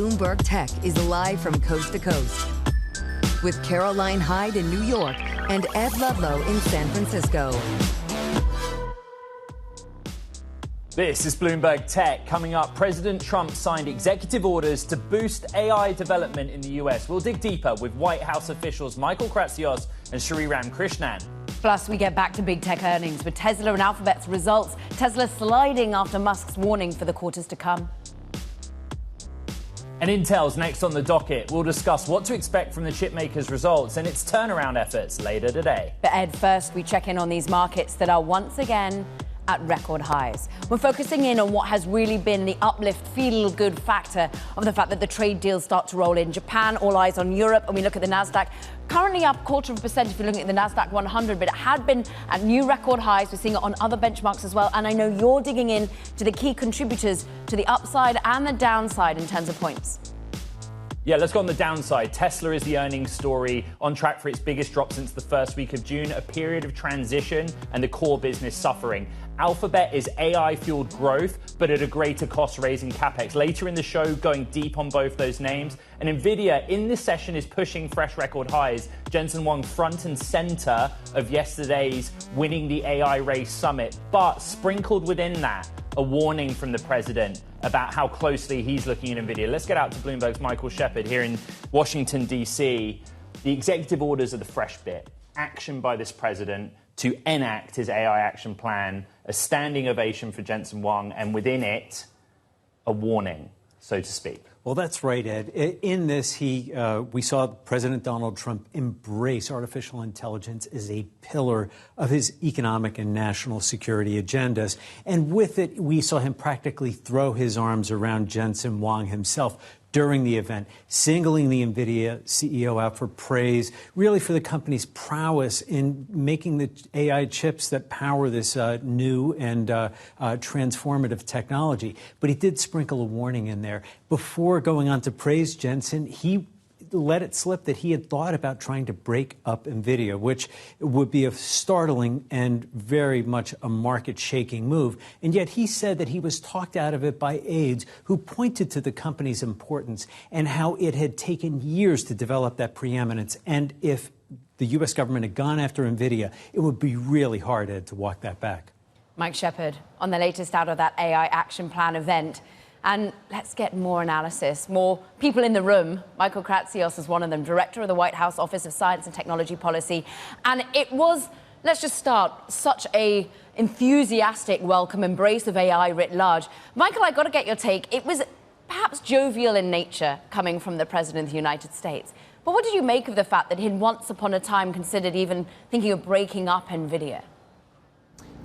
Bloomberg Tech is live from coast to coast with Caroline Hyde in New York and Ed Ludlow in San Francisco. This is Bloomberg Tech. Coming up, President Trump signed executive orders to boost AI development in the US. We'll dig deeper with White House officials Michael Kratsios and Sriram Krishnan. Plus, we get back to big tech earnings with Tesla and Alphabet's results. Tesla sliding after Musk's warning for the quarters to come. And Intel's next on the docket. We'll discuss what to expect from the chipmaker's results and its turnaround efforts later today. But Ed, first we check in on these markets that are once again at record highs. We're focusing in on what has really been the uplift, feel-good factor of the fact that the trade deals start to roll in. Japan, all eyes on Europe, and we look at the Nasdaq. Currently up 0.25% if you're looking at the Nasdaq 100, but it had been at new record highs. We're seeing it on other benchmarks as well. And I know you're digging in to the key contributors to the upside and the downside in terms of points. Yeah, let's go on the downside. Tesla is the earnings story, on track for its biggest drop since the first week of June, a period of transition and the core business suffering. Alphabet is AI-fueled growth, but at a greater cost, raising capex. Later in the show, going deep on both those names. And Nvidia in this session is pushing fresh record highs. Jensen Huang front and center of yesterday's Winning the AI Race Summit. But sprinkled within that, a warning from the president about how closely he's looking at Nvidia. Let's get out to Bloomberg's Michael Shepard here in Washington, D.C. The executive orders are the fresh bit. Action by this president to enact his AI action plan, a standing ovation for Jensen Huang, and within it, a warning, so to speak. Well, that's right, Ed. In this, we saw President Donald Trump embrace artificial intelligence as a pillar of his economic and national security agendas. And with it, we saw him practically throw his arms around Jensen Huang himself during the event, singling the NVIDIA CEO out for praise, really for the company's prowess in making the AI chips that power this new and transformative technology. But he did sprinkle a warning in there. Before going on to praise Jensen, he let it slip that he had thought about trying to break up NVIDIA, which would be a startling and very much a market-shaking move. And yet he said that he was talked out of it by aides who pointed to the company's importance and how it had taken years to develop that preeminence. And if the U.S. government had gone after NVIDIA, it would be really hard, Ed, to walk that back. Mike Shepard on the latest out of that AI Action Plan event. And let's get more analysis, more people in the room. Michael Kratsios is one of them, director of the White House Office of Science and Technology Policy. And it was, let's just start, such a enthusiastic welcome, embrace of AI writ large. Michael, I got to get your take. It was perhaps jovial in nature coming from the President of the United States. But what did you make of the fact that he'd once upon a time considered even thinking of breaking up NVIDIA?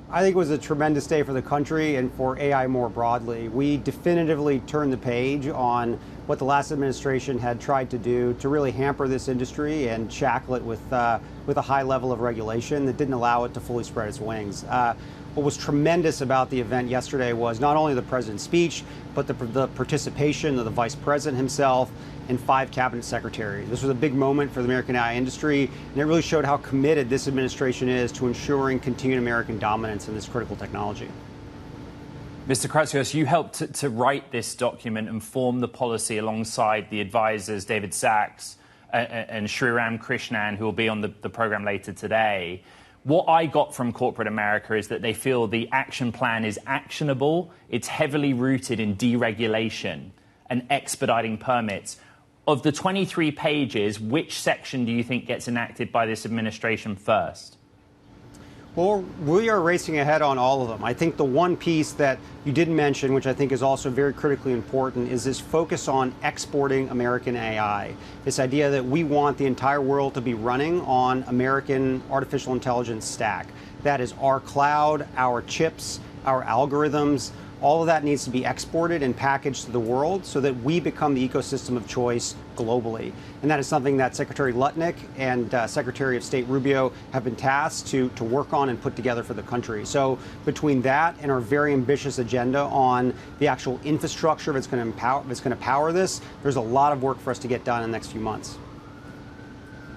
I think it was a tremendous day for the country and for AI more broadly. We definitively turned the page on what the last administration had tried to do to really hamper this industry and shackle it with a high level of regulation that didn't allow it to fully spread its wings. What was tremendous about the event yesterday was not only the president's speech, but the participation of the vice president himself and 5 cabinet secretaries. This was a big moment for the American AI industry, and it really showed how committed this administration is to ensuring continued American dominance in this critical technology. Mr. Kratsios, you helped to write this document and form the policy alongside the advisors David Sachs and Sriram Krishnan, who will be on the program later today. What I got from corporate America is that they feel the action plan is actionable. It's heavily rooted in deregulation and expediting permits. Of the 23 pages, which section do you think gets enacted by this administration first? Well, we are racing ahead on all of them. I think the one piece that you didn't mention, which I think is also very critically important, is this focus on exporting American AI. This idea that we want the entire world to be running on American artificial intelligence stack. That is our cloud, our chips, our algorithms. All of that needs to be exported and packaged to the world so that we become the ecosystem of choice globally. And that is something that Secretary Lutnick and Secretary of State Rubio have been tasked to work on and put together for the country. So between that and our very ambitious agenda on the actual infrastructure that's going to power this, there's a lot of work for us to get done in the next few months.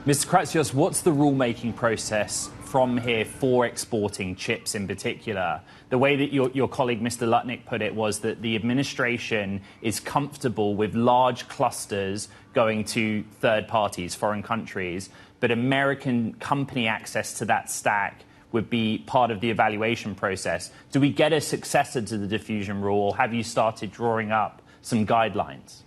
Mr. Kratsios, what's the rulemaking process from here for exporting chips in particular? The way that your colleague, Mr. Lutnick, put it was that the administration is comfortable with large clusters going to third parties, foreign countries, but American company access to that stack would be part of the evaluation process. Do we get a successor to the diffusion rule, or have you started drawing up some guidelines?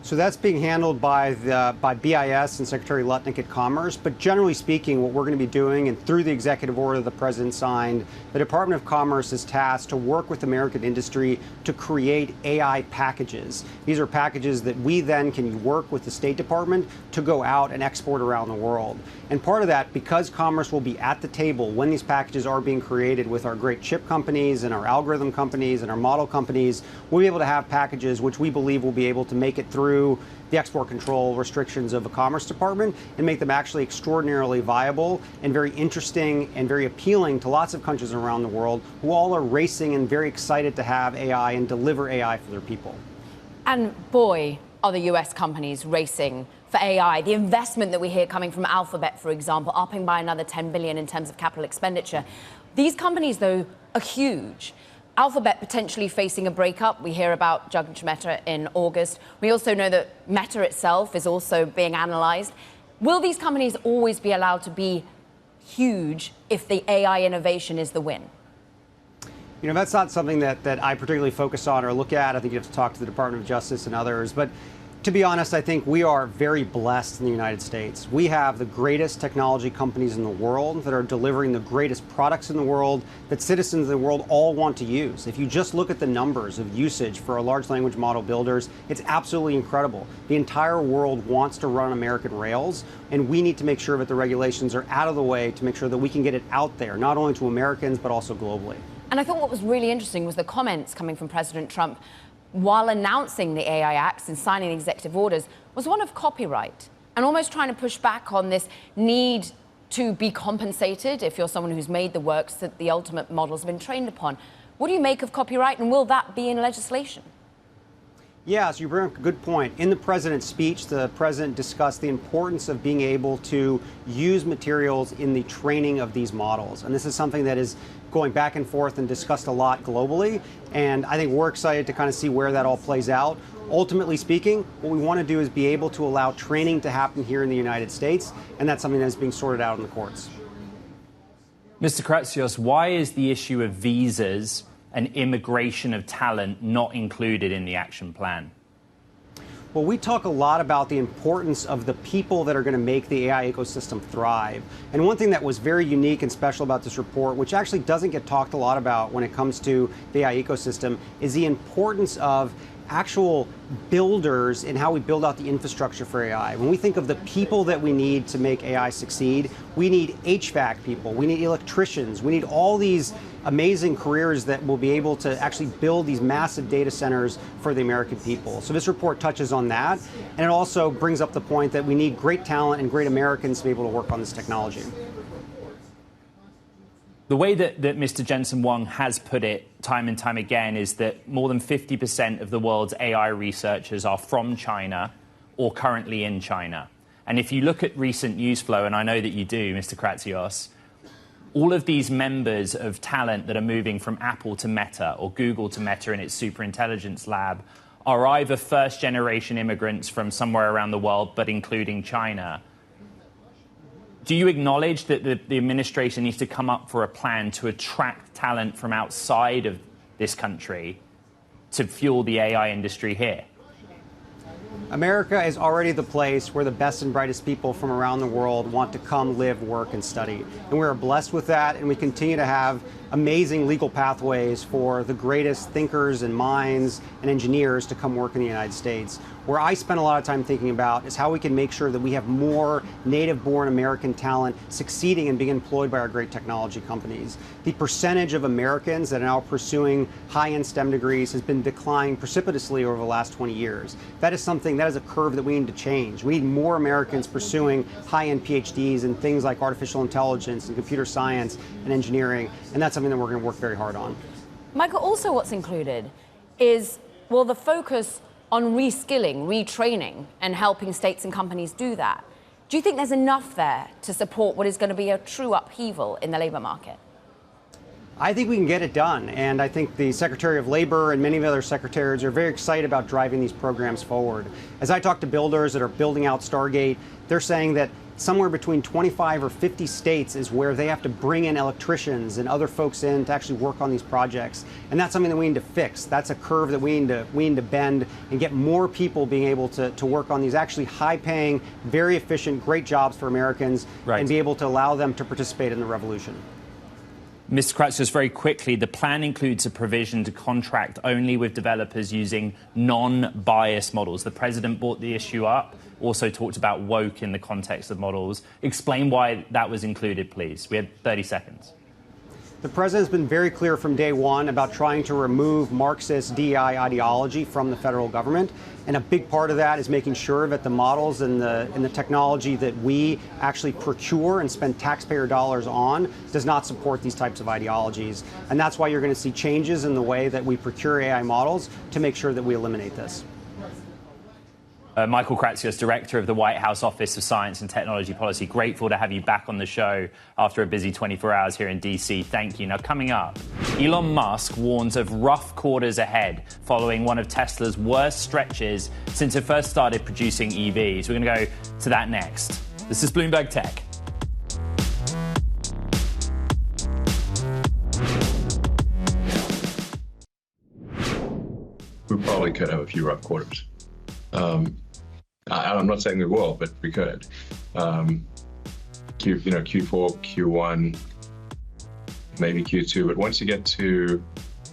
So that's being handled by BIS and Secretary Lutnick at Commerce. But generally speaking, what we're going to be doing, and through the executive order the president signed, the Department of Commerce is tasked to work with American industry to create AI packages. These are packages that we then can work with the State Department to go out and export around the world. And part of that, because Commerce will be at the table when these packages are being created with our great chip companies and our algorithm companies and our model companies, we'll be able to have packages which we believe will be able to make it through the export control restrictions of the Commerce Department and make them actually extraordinarily viable and very interesting and very appealing to lots of countries around the world who all are racing and very excited to have AI and deliver AI for their people. And boy, are the US companies racing for AI. The investment that we hear coming from Alphabet, for example, upping by another 10 billion in terms of capital expenditure. These companies, though, are huge. Alphabet potentially facing a breakup. We hear about Jagdish Mehta in August. We also know that Meta itself is also being analyzed. Will these companies always be allowed to be huge if the AI innovation is the win? You know, that's not something that I particularly focus on or look at. I think you have to talk to the Department of Justice and others. But to be honest, I think we are very blessed in the United States. We have the greatest technology companies in the world that are delivering the greatest products in the world that citizens of the world all want to use. If you just look at the numbers of usage for our large language model builders, it's absolutely incredible. The entire world wants to run American rails, and we need to make sure that the regulations are out of the way to make sure that we can get it out there, not only to Americans, but also globally. And I thought what was really interesting was the comments coming from President Trump while announcing the AI Acts and signing the executive orders was one of copyright and almost trying to push back on this need to be compensated if you're someone who's made the works that the ultimate models have been trained upon. What do you make of copyright, and will that be in legislation? Yeah, so you bring up a good point. In the president's speech, the president discussed the importance of being able to use materials in the training of these models. And this is something that is going back and forth and discussed a lot globally. And I think we're excited to kind of see where that all plays out. Ultimately speaking, what we want to do is be able to allow training to happen here in the United States. And that's something that's being sorted out in the courts. Mr. Kratsios, why is the issue of visas and immigration of talent not included in the action plan? Well, we talk a lot about the importance of the people that are going to make the AI ecosystem thrive. And one thing that was very unique and special about this report, which actually doesn't get talked a lot about when it comes to the AI ecosystem, is the importance of actual builders and how we build out the infrastructure for AI. When we think of the people that we need to make AI succeed, we need HVAC people, we need electricians, we need all these amazing careers that will be able to actually build these massive data centers for the American people. So this report touches on that, and it also brings up the point that we need great talent and great Americans to be able to work on this technology. The way that Mr. Jensen Huang has put it time and time again is that more than 50% of the world's AI researchers are from China or currently in China. And if you look at recent news flow, and I know that you do, Mr. Kratsios, all of these members of talent that are moving from Apple to Meta or Google to Meta in its superintelligence lab are either first-generation immigrants from somewhere around the world, but including China. Do you acknowledge that the administration needs to come up for a plan to attract talent from outside of this country to fuel the AI industry here? America is already the place where the best and brightest people from around the world want to come, live, work, and study. And we are blessed with that, and we continue to have amazing legal pathways for the greatest thinkers and minds and engineers to come work in the United States. Where I spend a lot of time thinking about is how we can make sure that we have more native-born American talent succeeding and being employed by our great technology companies. The percentage of Americans that are now pursuing high-end STEM degrees has been declining precipitously over the last 20 years. That is a curve that we need to change. We need more Americans pursuing high-end PhDs in things like artificial intelligence and computer science and engineering, and that's something that we're going to work very hard on. Michael, also what's included is, well, the focus on reskilling, retraining, and helping states and companies do that. Do you think there's enough there to support what is going to be a true upheaval in the labor market? I think we can get it done. And I think the Secretary of Labor and many of the other secretaries are very excited about driving these programs forward. As I talk to builders that are building out Stargate, they're saying that somewhere between 25 or 50 states is where they have to bring in electricians and other folks in to actually work on these projects. And that's something that we need to fix. That's a curve that we need to bend and get more people being able to work on these actually high-paying, very efficient, great jobs for Americans, and be able to allow them to participate in the revolution. Mr. Kratsios, very quickly, the plan includes a provision to contract only with developers using non-biased models. The president brought the issue up, also talked about woke in the context of models. Explain why that was included, please. We have 30 seconds. The president's been very clear from day one about trying to remove Marxist DEI ideology from the federal government. And a big part of that is making sure that the models and the technology that we actually procure and spend taxpayer dollars on does not support these types of ideologies. And that's why you're going to see changes in the way that we procure AI models to make sure that we eliminate this. Michael Kratsios, Director of the White House Office of Science and Technology Policy. Grateful to have you back on the show after a busy 24 hours here in D.C. Thank you. Now, coming up, Elon Musk warns of rough quarters ahead following one of Tesla's worst stretches since it first started producing EVs. We're going to go to that next. This is Bloomberg Tech. We probably could have a few rough quarters. I'm not saying we will, but we could. Q4, Q1, maybe Q2. But once you get to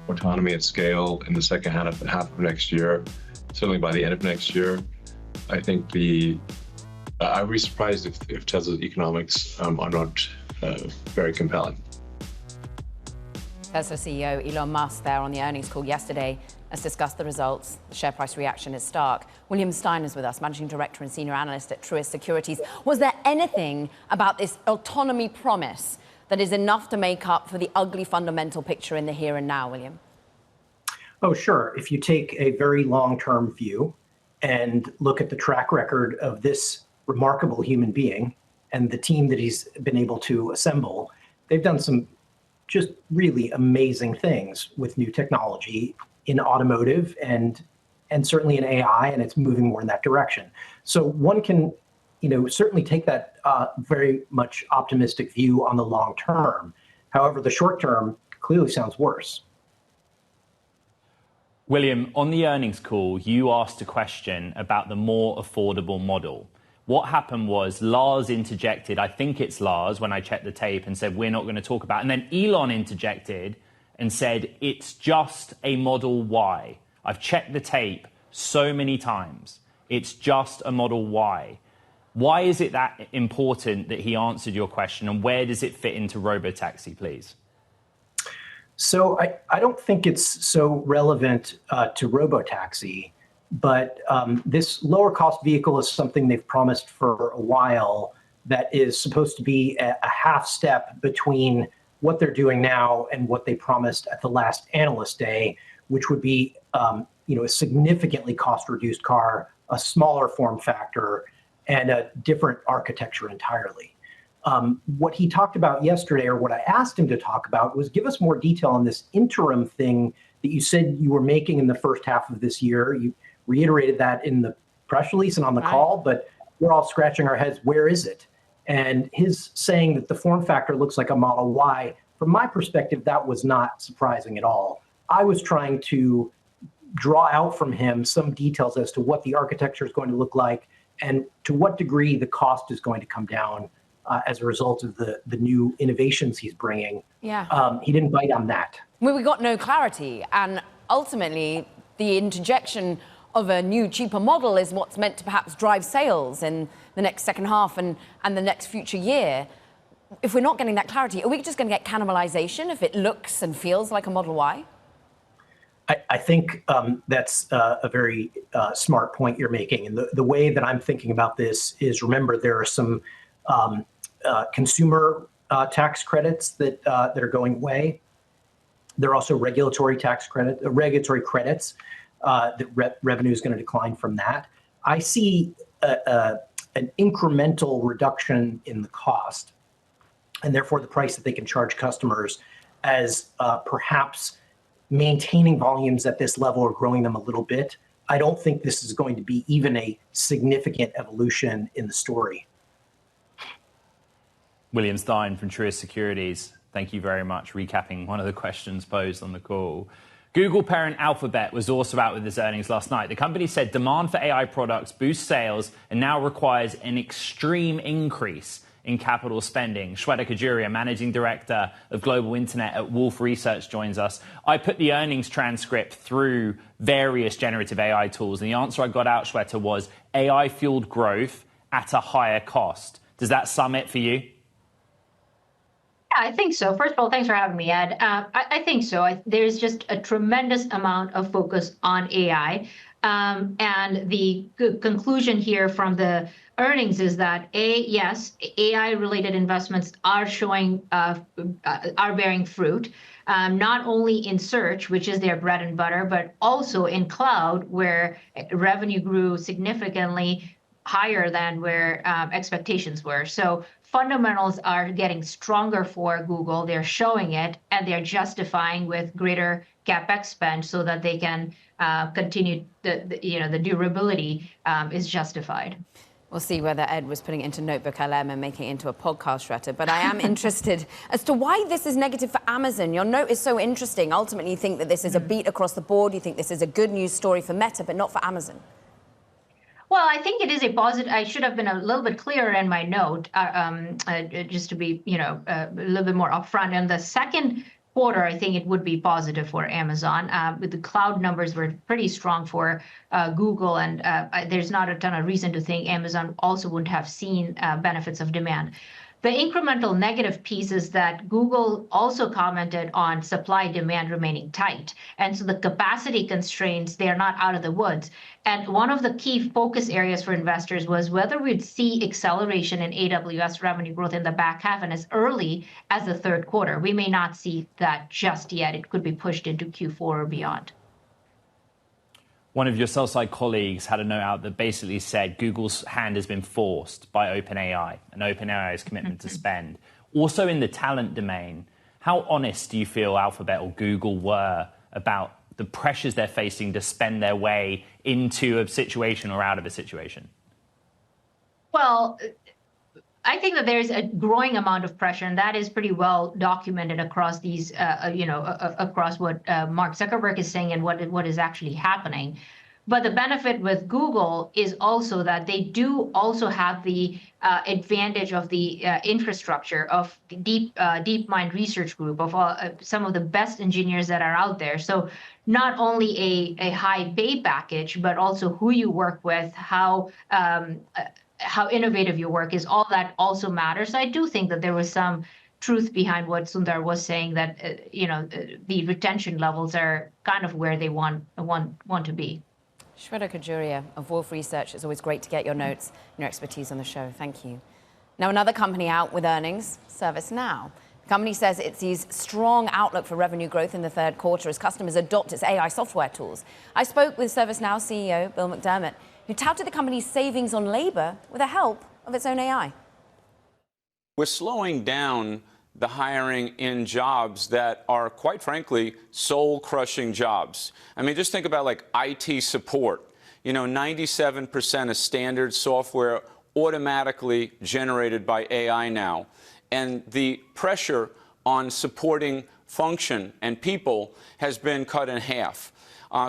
autonomy at scale in the second half of next year, certainly by the end of next year, I think I would be surprised if Tesla's economics are not very compelling. Tesla CEO Elon Musk there on the earnings call yesterday has discussed the results. The share price reaction is stark. William Stein is with us, Managing Director and Senior Analyst at Truist Securities. Was there anything about this autonomy promise that is enough to make up for the ugly fundamental picture in the here and now, William? Oh, sure. If you take a very long-term view and look at the track record of this remarkable human being and the team that he's been able to assemble, they've done some just really amazing things with new technology in automotive and certainly in AI, and it's moving more in that direction. So one can, certainly take that very much optimistic view on the long term. However, the short term clearly sounds worse. William, on the earnings call, you asked a question about the more affordable model. What happened was Lars interjected, I think it's Lars, when I checked the tape, and said, we're not going to talk about it. And then Elon interjected and said, it's just a Model Y. I've checked the tape so many times. It's just a Model Y. Why is it that important that he answered your question, and where does it fit into robotaxi, please? So I don't think it's so relevant to robotaxi, but this lower cost vehicle is something they've promised for a while that is supposed to be a half step between what they're doing now and what they promised at the last Analyst Day, which would be a significantly cost-reduced car, a smaller form factor, and a different architecture entirely. What he talked about yesterday, or what I asked him to talk about, was give us more detail on this interim thing that you said you were making in the first half of this year. You reiterated that in the press release and on the call, but we're all scratching our heads, where is it? And his saying that the form factor looks like a Model Y, from my perspective, that was not surprising at all. I was trying to draw out from him some details as to what the architecture is going to look like and to what degree the cost is going to come down as a result of the new innovations he's bringing. Yeah. He didn't bite on that. Well, we got no clarity. And ultimately, the interjection of a new, cheaper model is what's meant to perhaps drive sales in the next second half and the next future year. If we're not getting that clarity, are we just going to get cannibalization if it looks and feels like a Model Y? I think that's a very smart point you're making. And the way that I'm thinking about this is, remember, there are some consumer tax credits that are going away. There are also regulatory credits that revenue is going to decline from that. I see an incremental reduction in the cost, and therefore the price that they can charge customers, as perhaps maintaining volumes at this level or growing them a little bit. I don't think this is going to be even a significant evolution in the story. William Stein from Truist Securities, thank you very much, recapping one of the questions posed on the call. Google parent Alphabet was also out with its earnings last night. The company said demand for AI products boosts sales and now requires an extreme increase in capital spending. Shweta Kajuria, Managing Director of Global Internet at Wolfe Research, joins us. I put the earnings transcript through various generative AI tools, and the answer I got out, Shweta, was AI-fueled growth at a higher cost. Does that sum it for you? I think so. First of all, thanks for having me, Ed. I think so. There's just a tremendous amount of focus on AI. And the conclusion here from the earnings is that, yes, AI-related investments are bearing fruit, not only in search, which is their bread and butter, but also in cloud, where revenue grew significantly higher than where expectations were. So fundamentals are getting stronger for Google. They're showing it, and they're justifying with greater CapEx spend so that they can continue the durability is justified. We'll see whether Ed was putting it into Notebook LM and making it into a podcast, Shweta. But I am interested as to why this is negative for Amazon. Your note is so interesting. Ultimately, you think that this is a beat across the board. You think this is a good news story for Meta, but not for Amazon. Well, I think it is a positive. I should have been a little bit clearer in my note, just to be, a little bit more upfront. And the second quarter, I think it would be positive for Amazon. But the cloud numbers were pretty strong for Google, and there's not a ton of reason to think Amazon also wouldn't have seen benefits of demand. The incremental negative piece is that Google also commented on supply demand remaining tight. And so the capacity constraints, they're not out of the woods. And one of the key focus areas for investors was whether we'd see acceleration in AWS revenue growth in the back half and as early as the third quarter. We may not see that just yet. It could be pushed into Q4 or beyond. One of your sell-side colleagues had a note out that basically said Google's hand has been forced by OpenAI and OpenAI's commitment to spend. Also in the talent domain, how honest do you feel Alphabet or Google were about the pressures they're facing to spend their way into a situation or out of a situation? Well, I think that there's a growing amount of pressure, and that is pretty well documented across these, across what Mark Zuckerberg is saying and what is actually happening. But the benefit with Google is also that they do also have the advantage of the infrastructure of the DeepMind research group of some of the best engineers that are out there. So not only a high pay package, but also who you work with, how innovative your work is, all that also matters. So I do think that there was some truth behind what Sundar was saying, that the retention levels are kind of where they want to be. Shweta Kajuria of Wolfe Research, it's always great to get your notes and your expertise on the show. Thank you. Now, another company out with earnings, ServiceNow. The company says it sees strong outlook for revenue growth in the third quarter as customers adopt its AI software tools. I spoke with ServiceNow CEO Bill McDermott, who touted the company's savings on labor with the help of its own AI. We're slowing down the hiring in jobs that are, quite frankly, soul-crushing jobs. I mean, just think about like IT support. 97% of standard software automatically generated by AI now. And the pressure on supporting function and people has been cut in half.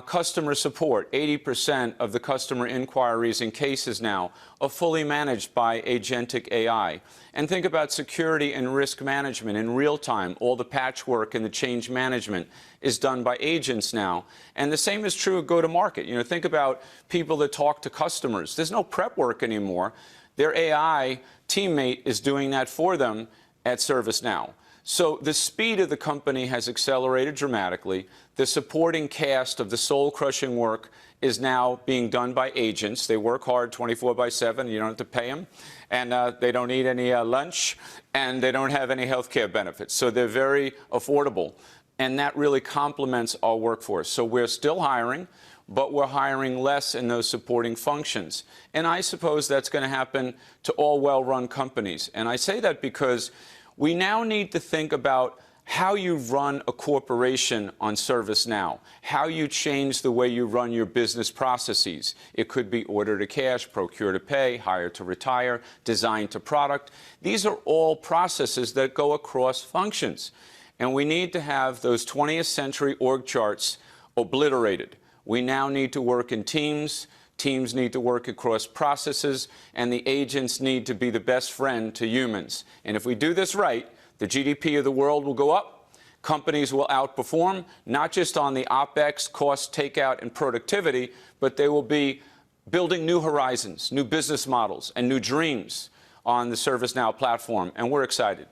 Customer support, 80% of the customer inquiries and cases now are fully managed by agentic AI. And think about security and risk management in real time. All the patchwork and the change management is done by agents now. And the same is true of go-to-market. Think about people that talk to customers. There's no prep work anymore. Their AI teammate is doing that for them at ServiceNow. So the speed of the company has accelerated dramatically. The supporting cast of the soul-crushing work is now being done by agents. They work hard 24/7. You don't have to pay them. And they don't eat any lunch. And they don't have any health care benefits. So they're very affordable. and that really complements our workforce. So we're still hiring, but we're hiring less in those supporting functions. And I suppose that's going to happen to all well-run companies. And I say that because we now need to think about how you run a corporation on ServiceNow, how you change the way you run your business processes. It could be order to cash, procure to pay, hire to retire, design to product. These are all processes that go across functions. And we need to have those 20th century org charts obliterated. We now need to work in teams. Teams need to work across processes, and the agents need to be the best friend to humans. And if we do this right, the GDP of the world will go up. Companies will outperform, not just on the OPEX, cost takeout, and productivity, but they will be building new horizons, new business models, and new dreams on the ServiceNow platform. And we're excited.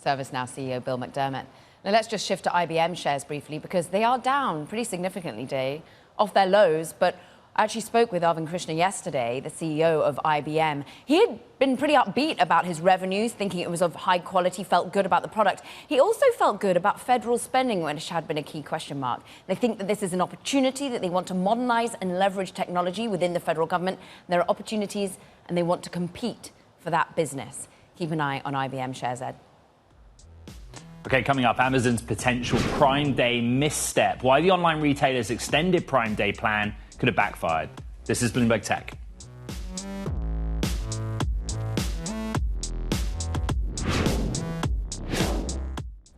ServiceNow CEO Bill McDermott. Now let's just shift to IBM shares briefly, because they are down pretty significantly today off their lows. But I actually spoke with Krishnan yesterday, the CEO of IBM. He had been pretty upbeat about his revenues, thinking it was of high quality, felt good about the product. He also felt good about federal spending, which had been a key question mark. They think that this is an opportunity, that they want to modernize and leverage technology within the federal government. There are opportunities, and they want to compete for that business. Keep an eye on IBM shares, Ed. Okay, coming up, Amazon's potential Prime Day misstep. Why the online retailer's extended Prime Day plan could have backfired. This is Bloomberg Tech.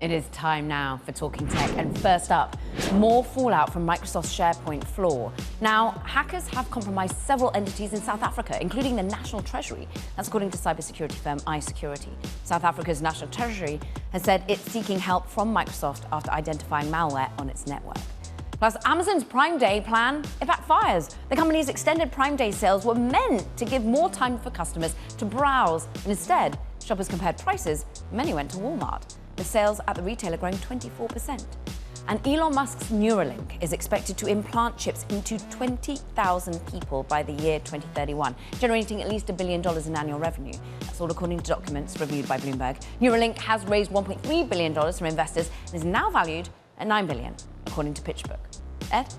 It is time now for Talking Tech. And first up, more fallout from Microsoft's SharePoint flaw. Now, hackers have compromised several entities in South Africa, including the National Treasury. That's according to cybersecurity firm iSecurity. South Africa's National Treasury has said it's seeking help from Microsoft after identifying malware on its network. Plus, Amazon's Prime Day plan, it backfires. The company's extended Prime Day sales were meant to give more time for customers to browse. And instead, shoppers compared prices. Many went to Walmart, with sales at the retailer growing 24%. And Elon Musk's Neuralink is expected to implant chips into 20,000 people by the year 2031, generating at least $1 billion in annual revenue. That's all according to documents reviewed by Bloomberg. Neuralink has raised $1.3 billion from investors and is now valued at $9 billion, according to PitchBook. Ed?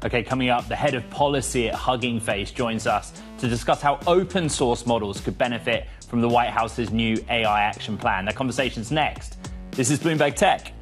Okay, coming up, the head of policy at Hugging Face joins us to discuss how open source models could benefit from the White House's new AI action plan. That conversation's next. This is Bloomberg Tech.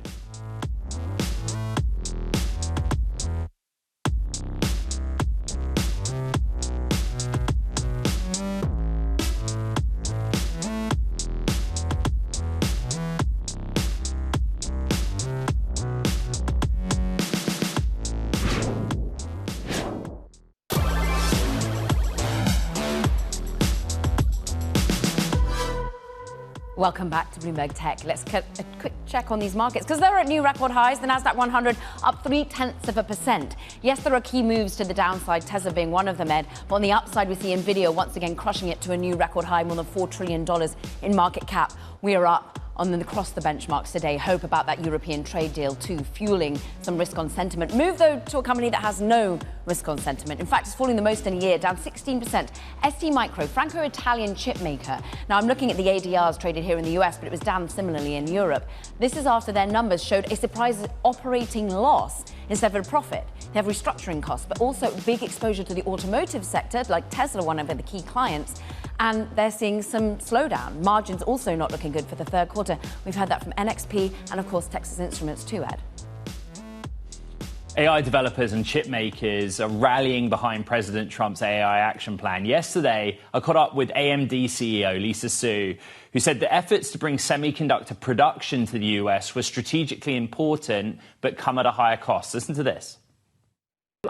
Welcome back to Bloomberg Tech. Let's get a quick check on these markets, because they're at new record highs. The Nasdaq 100 up 0.3%. Yes, there are key moves to the downside, Tesla being one of them, Ed. But on the upside, we see Nvidia once again crushing it to a new record high, more than $4 trillion in market cap. We are up across the benchmarks today. Hope about that European trade deal too, fueling some risk on sentiment. Move though to a company that has no risk on sentiment. In fact, it's falling the most in a year, down 16%. ST Micro, Franco-Italian chip maker. Now I'm looking at the ADRs traded here in the US, but it was down similarly in Europe. This is after their numbers showed a surprise operating loss instead of a profit. They have restructuring costs, but also big exposure to the automotive sector, like Tesla, one of the key clients. And they're seeing some slowdown. Margins also not looking good for the third quarter. We've heard that from NXP and, of course, Texas Instruments too, Ed. AI developers and chip makers are rallying behind President Trump's AI action plan. Yesterday, I caught up with AMD CEO Lisa Su, who said the efforts to bring semiconductor production to the US were strategically important, but come at a higher cost. Listen to this.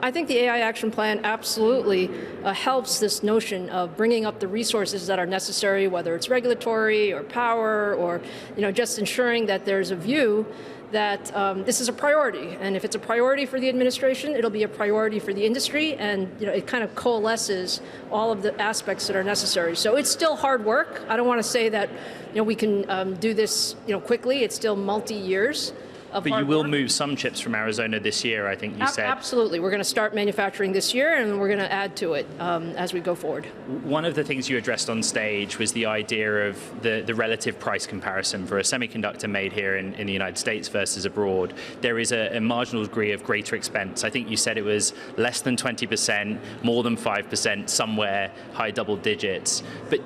I think the AI action plan absolutely helps this notion of bringing up the resources that are necessary, whether it's regulatory or power or, just ensuring that there's a view that this is a priority. And if it's a priority for the administration, it'll be a priority for the industry. And, it kind of coalesces all of the aspects that are necessary. So it's still hard work. I don't want to say that, we can do this, quickly. It's still multi-years. of But hard you will work. move some chips from Arizona this year, I think you said. Absolutely. We're going to start manufacturing this year, and we're going to add to it as we go forward. One of the things you addressed on stage was the idea of the relative price comparison for a semiconductor made here in the United States versus abroad. There is a marginal degree of greater expense. I think you said it was less than 20%, more than 5%, somewhere high double digits. But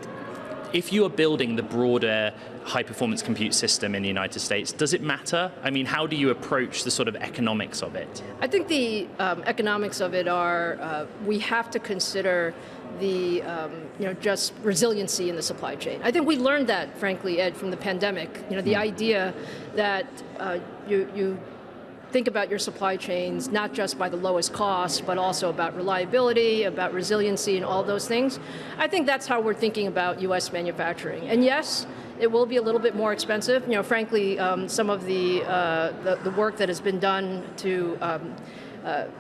if you are building the broader high-performance compute system in the United States, does it matter? I mean, how do you approach the sort of economics of it? I think the economics of it are we have to consider the just resiliency in the supply chain. I think we learned that, frankly, Ed, from the pandemic. The idea that you think about your supply chains not just by the lowest cost, but also about reliability, about resiliency, and all those things. I think that's how we're thinking about U.S. manufacturing. And yes, it will be a little bit more expensive. Frankly, some of the work that has been done to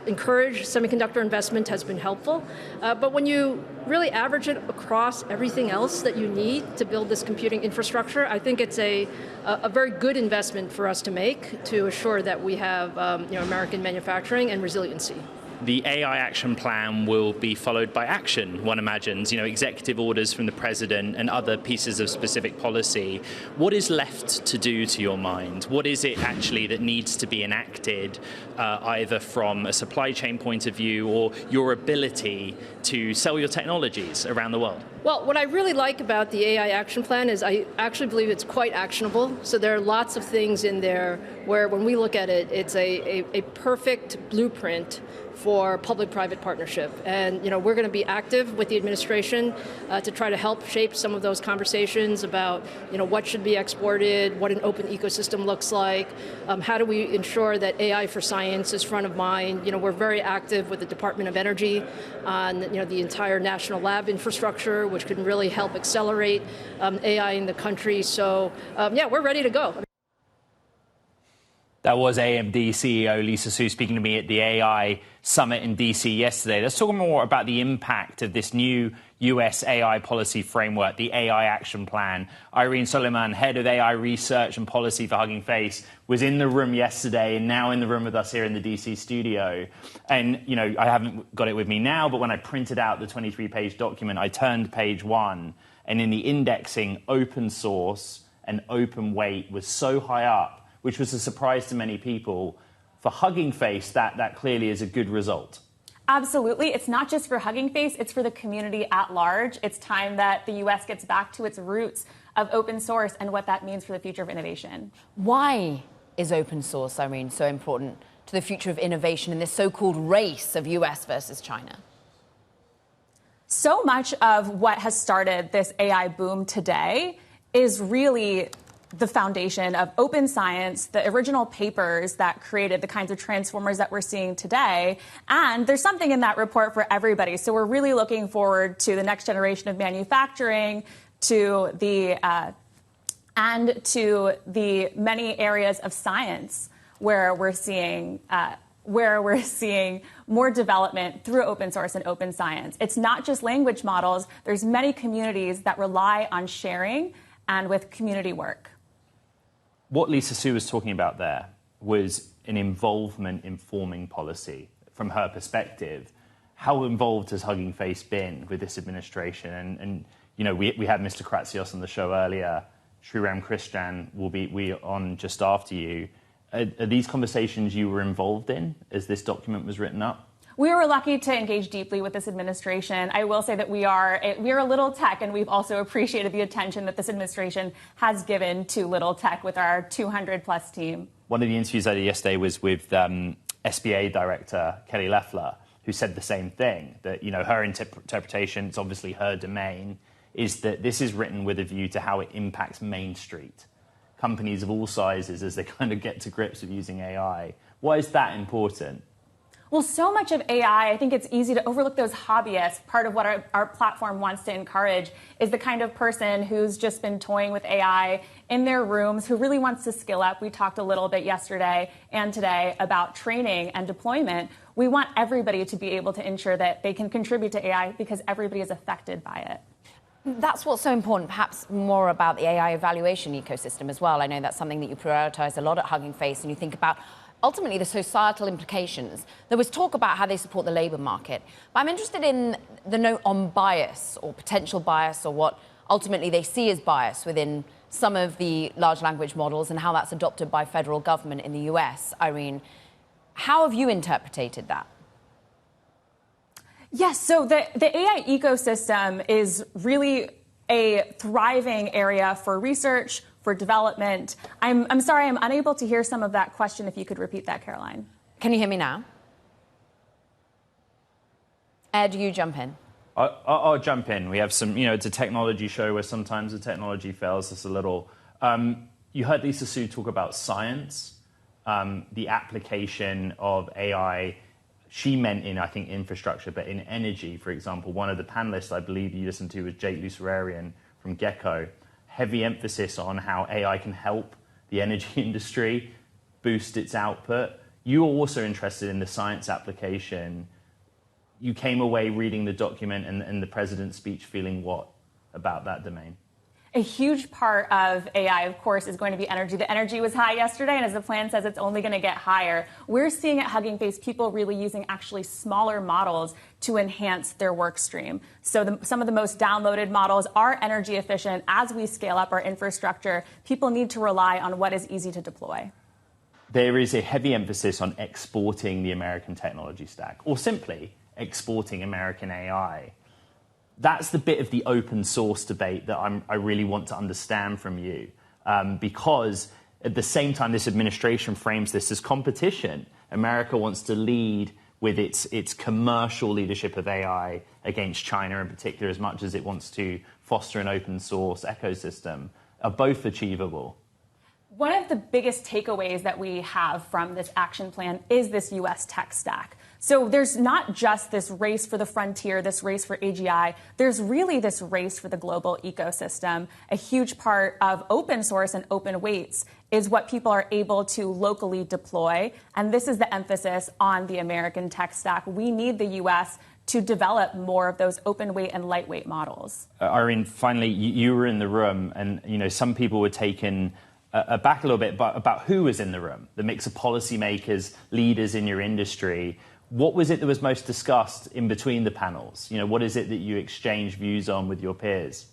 encourage semiconductor investment has been helpful. But when you really average it across everything else that you need to build this computing infrastructure, I think it's a very good investment for us to make to assure that we have American manufacturing and resiliency. The AI action plan will be followed by action, one imagines, executive orders from the president and other pieces of specific policy. What is left to do, to your mind? What is it actually that needs to be enacted, either from a supply chain point of view or your ability to sell your technologies around the world? Well, what I really like about the AI action plan is I actually believe it's quite actionable. So there are lots of things in there where when we look at it, it's a perfect blueprint for public-private partnership. And we're going to be active with the administration to try to help shape some of those conversations about what should be exported, what an open ecosystem looks like, how do we ensure that AI for science is front of mind. We're very active with the Department of Energy on the entire national lab infrastructure, which can really help accelerate AI in the country. So yeah, we're ready to go. That was AMD CEO Lisa Su speaking to me at the AI Summit in DC yesterday. Let's talk more about the impact of this new US AI policy framework, the AI Action Plan. Irene Soliman, head of AI research and policy for Hugging Face, was in the room yesterday and now in the room with us here in the DC studio. And, I haven't got it with me now, but when I printed out the 23-page document, I turned page 1, and in the indexing, open source and open weight was so high up, which was a surprise to many people. For Hugging Face, that clearly is a good result. Absolutely. It's not just for Hugging Face, it's for the community at large. It's time that the U.S. gets back to its roots of open source and what that means for the future of innovation. Why is open source, Irene, so important to the future of innovation in this so-called race of U.S. versus China? So much of what has started this AI boom today is really the foundation of open science, the original papers that created the kinds of transformers that we're seeing today. And there's something in that report for everybody. So we're really looking forward to the next generation of manufacturing, to the many areas of science where we're seeing more development through open source and open science. It's not just language models. There's many communities that rely on sharing and with community work. What Lisa Su was talking about there was an involvement in forming policy from her perspective. How involved has Hugging Face been with this administration? And we had Mr. Kratsios on the show earlier. Sriram Krishnan will be on just after you. Are these conversations you were involved in as this document was written up? We were lucky to engage deeply with this administration. I will say that we are a little tech, and we've also appreciated the attention that this administration has given to little tech with our 200-plus team. One of the interviews I did yesterday was with SBA Director Kelly Loeffler, who said the same thing, that her interpretation, it's obviously her domain, is that this is written with a view to how it impacts Main Street, companies of all sizes as they kind of get to grips with using AI. Why is that important? Well, so much of AI, I think it's easy to overlook those hobbyists. Part of what our platform wants to encourage is the kind of person who's just been toying with AI in their rooms, who really wants to skill up. We talked a little bit yesterday and today about training and deployment. We want everybody to be able to ensure that they can contribute to AI because everybody is affected by it. That's what's so important, perhaps more about the AI evaluation ecosystem as well. I know that's something that you prioritize a lot at Hugging Face, and you think about ultimately the societal implications. There was talk about how they support the labour market. But I'm interested in the note on bias or potential bias, or what ultimately they see as bias within some of the large language models and how that's adopted by federal government in the US. Irene, how have you interpreted that? Yes, so the AI ecosystem is really a thriving area for research, for development. I'm sorry, I'm unable to hear some of that question. If you could repeat that, Caroline. Can you hear me now? Ed, you jump in. I'll jump in. We have some, it's a technology show where sometimes the technology fails us a little. You heard Lisa Su talk about science, the application of AI. She meant in, I think, infrastructure, but in energy, for example. One of the panelists I believe you listened to was Jake Lucerian from Gecko. Heavy emphasis on how AI can help the energy industry boost its output. You were also interested in the science application. You came away reading the document and the president's speech feeling what about that domain? A huge part of AI, of course, is going to be energy. The energy was high yesterday, and as the plan says, it's only going to get higher. We're seeing at Hugging Face people really using actually smaller models to enhance their work stream. So some of the most downloaded models are energy efficient. As we scale up our infrastructure, people need to rely on what is easy to deploy. There is a heavy emphasis on exporting the American technology stack, or simply exporting American AI. That's the bit of the open source debate that I really want to understand from you, because at the same time this administration frames this as competition. America wants to lead with its commercial leadership of AI against China in particular, as much as it wants to foster an open source ecosystem. Are both achievable? One of the biggest takeaways that we have from this action plan is this U.S. tech stack. So there's not just this race for the frontier, this race for AGI. There's really this race for the global ecosystem. A huge part of open source and open weights is what people are able to locally deploy. And this is the emphasis on the American tech stack. We need the U.S. to develop more of those open weight and lightweight models. Irene, finally, you were in the room, and some people were taken aback a little bit about who was in the room, the mix of policymakers, leaders in your industry. What was it that was most discussed in between the panels? What is it that you exchange views on with your peers?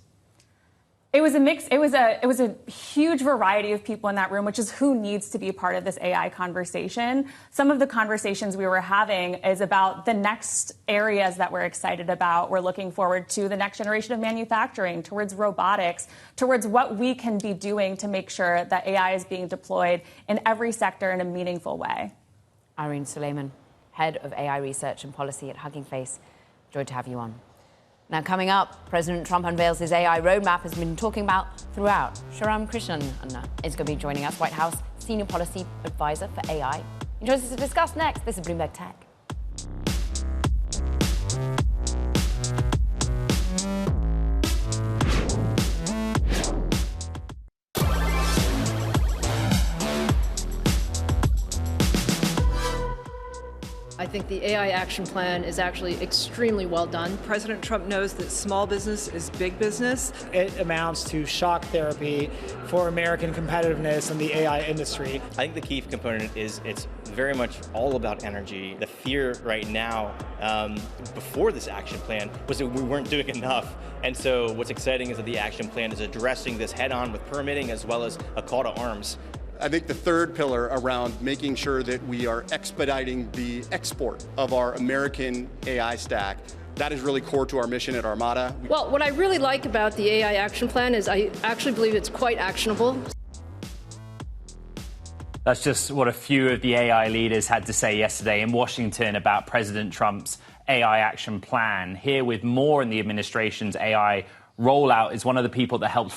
It was a mix. It was a huge variety of people in that room, which is who needs to be part of this AI conversation. Some of the conversations we were having is about the next areas that we're excited about. We're looking forward to the next generation of manufacturing, towards robotics, towards what we can be doing to make sure that AI is being deployed in every sector in a meaningful way. Irene Suleiman, Head of AI Research and Policy at Hugging Face. Joy to have you on. Now, coming up, President Trump unveils his AI roadmap has been talking about throughout. Sriram Krishnan is going to be joining us, White House Senior Policy Advisor for AI. He joins us to discuss next. This is Bloomberg Tech. I think the AI action plan is actually extremely well done. President Trump knows that small business is big business. It amounts to shock therapy for American competitiveness in the AI industry. I think the key component is it's very much all about energy. The fear right now, before this action plan, was that we weren't doing enough. And so what's exciting is that the action plan is addressing this head on with permitting as well as a call to arms. I think the third pillar around making sure that we are expediting the export of our American AI stack, that is really core to our mission at Armada. Well, what I really like about the AI action plan is I actually believe it's quite actionable. That's just what a few of the AI leaders had to say yesterday in Washington about President Trump's AI action plan. Here with more in the administration's AI rollout is one of the people that helped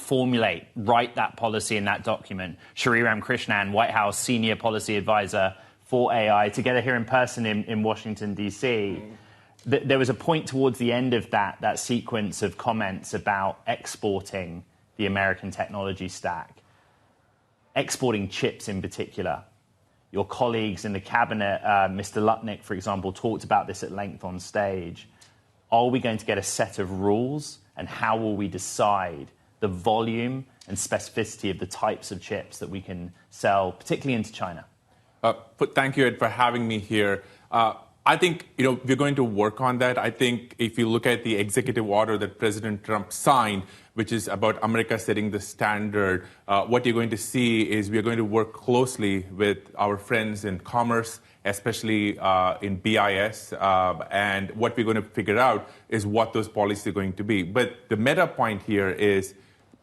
write that policy in that document, Sriram Krishnan, White House Senior Policy Advisor for AI, together here in person in Washington, D.C. There was a point towards the end of that sequence of comments about exporting the American technology stack, exporting chips in particular. Your colleagues in the cabinet, Mr. Lutnick, for example, talked about this at length on stage. Are we going to get a set of rules And how will we decide the volume and specificity of the types of chips that we can sell, particularly into China? Thank you, Ed, for having me here. I think we're going to work on that. I think if you look at the executive order that President Trump signed, which is about America setting the standard, what you're going to see is we're going to work closely with our friends in commerce, especially in BIS, and what we're going to figure out is what those policies are going to be. But the meta point here is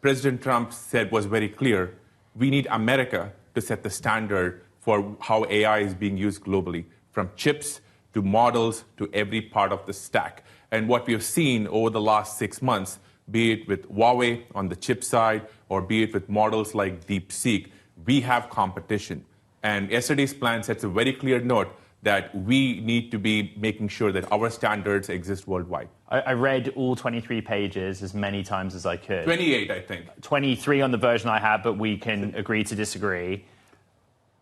President Trump was very clear. We need America to set the standard for how AI is being used globally, from chips to models to every part of the stack. And what we have seen over the last 6 months, be it with Huawei on the chip side or be it with models like DeepSeek, we have competition. And yesterday's plan sets a very clear note that we need to be making sure that our standards exist worldwide. I read all 23 pages as many times as I could. 28, I think. 23 on the version I have, but we can agree to disagree.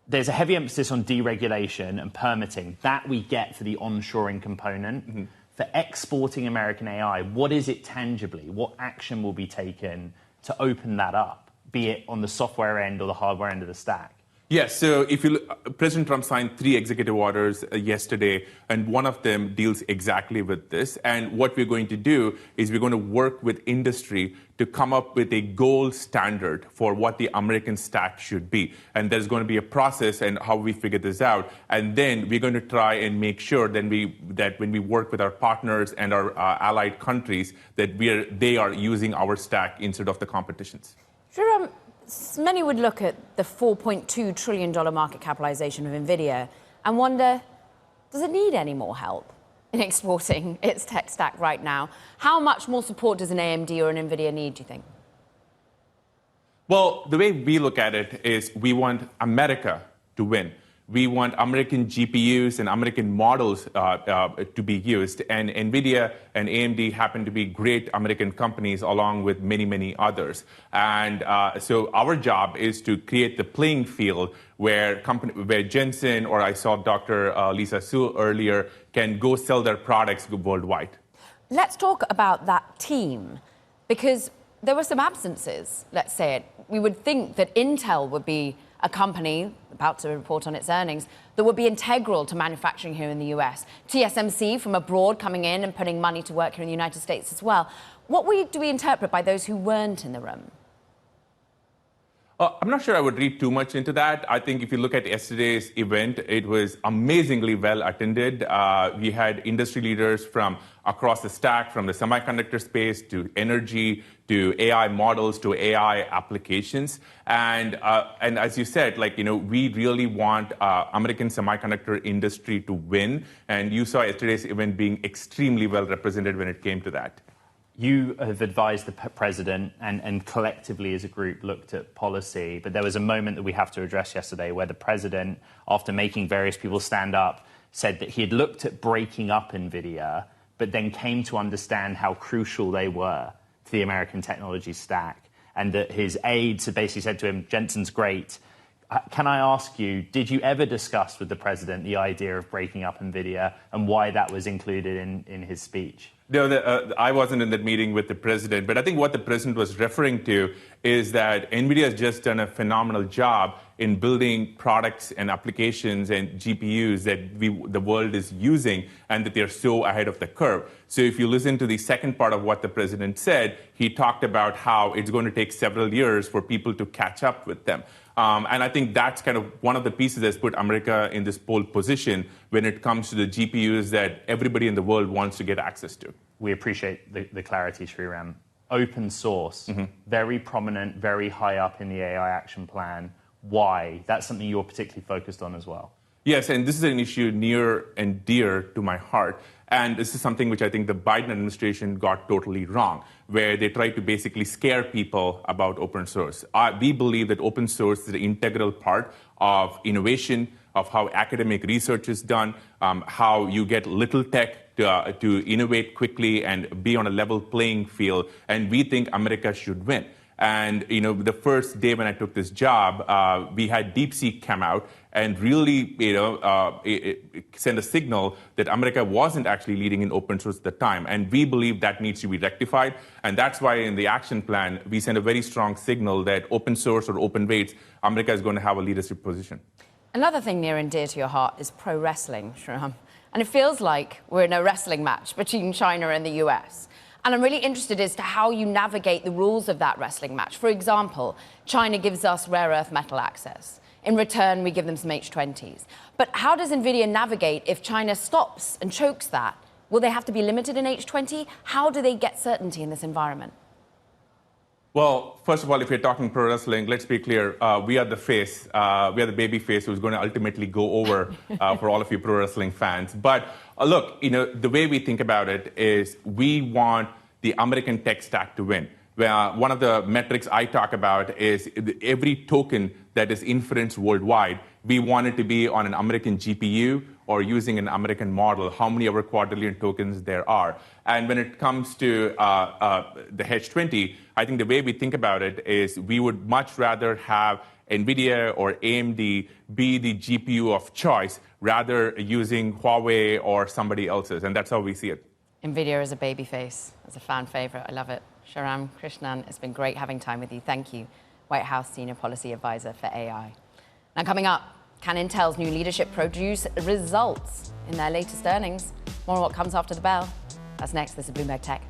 There's a heavy emphasis on deregulation and permitting. That we get for the onshoring component. Mm-hmm. For exporting American AI, what is it tangibly? What action will be taken to open that up, be it on the software end or the hardware end of the stack? Yes, so if you look, President Trump signed 3 executive orders yesterday, and one of them deals exactly with this. And what we're going to do is we're going to work with industry to come up with a gold standard for what the American stack should be. And there's going to be a process and how we figure this out. And then we're going to try and make sure that when we work with our partners and our allied countries, that they are using our stack instead of the competition's. Sriram, many would look at the $4.2 trillion market capitalization of NVIDIA and wonder, does it need any more help in exporting its tech stack right now? How much more support does an AMD or an NVIDIA need, do you think? Well, the way we look at it is we want America to win. We want American GPUs and American models to be used. And NVIDIA and AMD happen to be great American companies along with many, many others. And so our job is to create the playing field where Jensen or I saw Dr. Lisa Su earlier can go sell their products worldwide. Let's talk about that team, because there were some absences, let's say it. We would think that Intel would be a company about to report on its earnings that would be integral to manufacturing here in the US. TSMC from abroad coming in and putting money to work here in the United States as well. What do we interpret by those who weren't in the room? I'm not sure I would read too much into that. I think if you look at yesterday's event, it was amazingly well attended. We had industry leaders from across the stack, from the semiconductor space to energy, to AI models, to AI applications. And as you said, we really want American semiconductor industry to win. And you saw yesterday's event being extremely well represented when it came to that. You have advised the president and collectively as a group looked at policy, but there was a moment that we have to address yesterday where the president, after making various people stand up, said that he had looked at breaking up NVIDIA, but then came to understand how crucial they were to the American technology stack, and that his aides had basically said to him, Jensen's great. Can I ask you, did you ever discuss with the president the idea of breaking up NVIDIA and why that was included in his speech? No, I wasn't in that meeting with the president, but I think what the president was referring to is that NVIDIA has just done a phenomenal job in building products and applications and GPUs that the world is using, and that they're so ahead of the curve. So if you listen to the second part of what the president said, he talked about how it's going to take several years for people to catch up with them. And I think that's kind of one of the pieces that's put America in this pole position when it comes to the GPUs that everybody in the world wants to get access to. We appreciate the clarity, Sriram. Open source, very prominent, very high up in the AI action plan. Why? That's something you're particularly focused on as well. Yes, and this is an issue near and dear to my heart. And this is something which I think the Biden administration got totally wrong, where they tried to basically scare people about open source. We believe that open source is an integral part of innovation, of how academic research is done, how you get little tech to innovate quickly and be on a level playing field. And we think America should win. And the first day when I took this job, we had DeepSeek come out, and really, send a signal that America wasn't actually leading in open source at the time. And we believe that needs to be rectified. And that's why in the action plan, we send a very strong signal that open source or open weights, America is going to have a leadership position. Another thing near and dear to your heart is pro wrestling, Sriram. And it feels like we're in a wrestling match between China and the US. And I'm really interested as to how you navigate the rules of that wrestling match. For example, China gives us rare earth metal access. In return, we give them some H20s. But how does NVIDIA navigate if China stops and chokes that? Will they have to be limited in H20? How do they get certainty in this environment? Well, first of all, if you're talking pro wrestling, let's be clear. We are the face. We are the baby face who's going to ultimately go over for all of you pro wrestling fans. But look, the way we think about it is we want the American tech stack to win. One of the metrics I talk about is every token that is inferenced worldwide, we want it to be on an American GPU or using an American model, how many of our quadrillion tokens there are. And when it comes to the H20, I think the way we think about it is we would much rather have NVIDIA or AMD be the GPU of choice rather using Huawei or somebody else's. And that's how we see it. NVIDIA is a baby face. As a fan favorite, I love it. Sriram, Krishnan, it's been great having time with you. Thank you. White House Senior Policy Advisor for AI. Now coming up, can Intel's new leadership produce results in their latest earnings? More on what comes after the bell. That's next. This is Bloomberg Tech.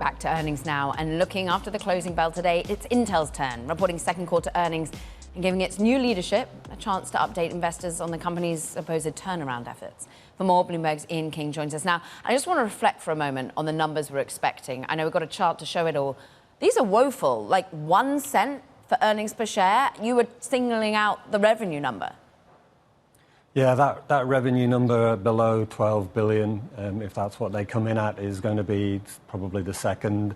Back to earnings now, and looking after the closing bell today, it's Intel's turn, reporting second quarter earnings and giving its new leadership a chance to update investors on the company's supposed turnaround efforts. For more, Bloomberg's Ian King joins us now. I just want to reflect for a moment on the numbers we're expecting. I know we've got a chart to show it all. These are woeful, like 1 cent for earnings per share. You were singling out the revenue number. Yeah, that revenue number below 12 billion, if that's what they come in at, is going to be probably the second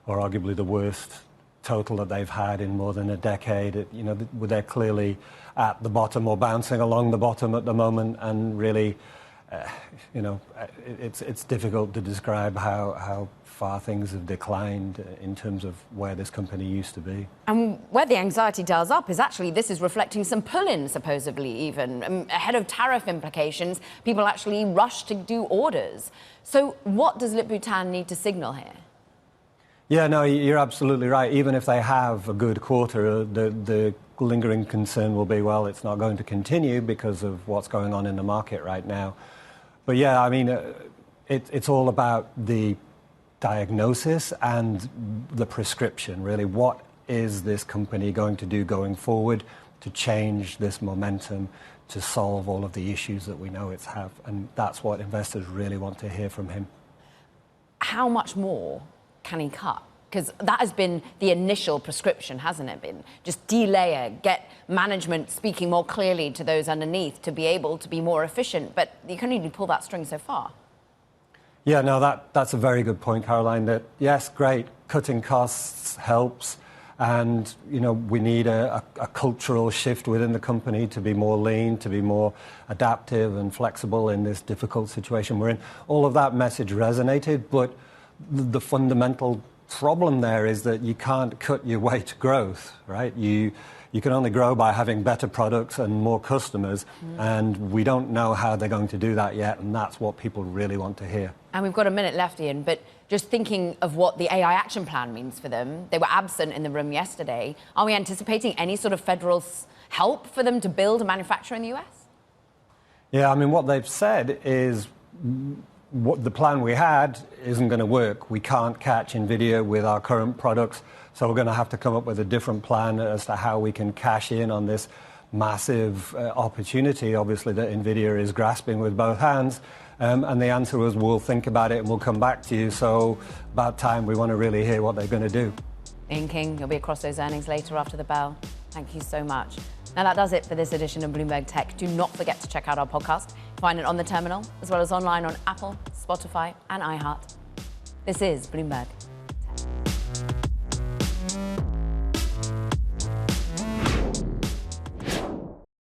or arguably the worst total that they've had in more than a decade. They're clearly at the bottom or bouncing along the bottom at the moment, and really, it's difficult to describe how far things have declined in terms of where this company used to be. And where the anxiety dials up is actually this is reflecting some pull-in, supposedly, even. Ahead of tariff implications, people actually rush to do orders. So what does Lip-Bu Tan need to signal here? Yeah, no, you're absolutely right. Even if they have a good quarter, the lingering concern will be, well, it's not going to continue because of what's going on in the market right now. But yeah, I mean, it's all about the diagnosis and the prescription, really. What is this company going to do going forward to change this momentum, to solve all of the issues that we know it's have? And that's what investors really want to hear from him. How much more can he cut? Because that has been the initial prescription, hasn't it been? Just delayer, get management speaking more clearly to those underneath to be able to be more efficient. But you can only pull that string so far. Yeah, no, that's a very good point, Caroline, that yes, great, cutting costs helps. And, we need a cultural shift within the company to be more lean, to be more adaptive and flexible in this difficult situation we're in. All of that message resonated, but the fundamental problem there is that you can't cut your way to growth, right? You can only grow by having better products and more customers, and we don't know how they're going to do that yet, and that's what people really want to hear. And we've got a minute left, Ian, but just thinking of what the AI action plan means for them, they were absent in the room yesterday. Are we anticipating any sort of federal help for them to build a manufacturer in the US? Yeah, I mean, what they've said is what the plan we had isn't going to work. We can't catch NVIDIA with our current products, so we're going to have to come up with a different plan as to how we can cash in on this massive opportunity, obviously, that NVIDIA is grasping with both hands. And the answer was, we'll think about it and we'll come back to you. So about time we want to really hear what they're going to do. Ian King, you'll be across those earnings later after the bell. Thank you so much. Now that does it for this edition of Bloomberg Tech. Do not forget to check out our podcast. Find it on the terminal, as well as online on Apple, Spotify, and iHeart. This is Bloomberg.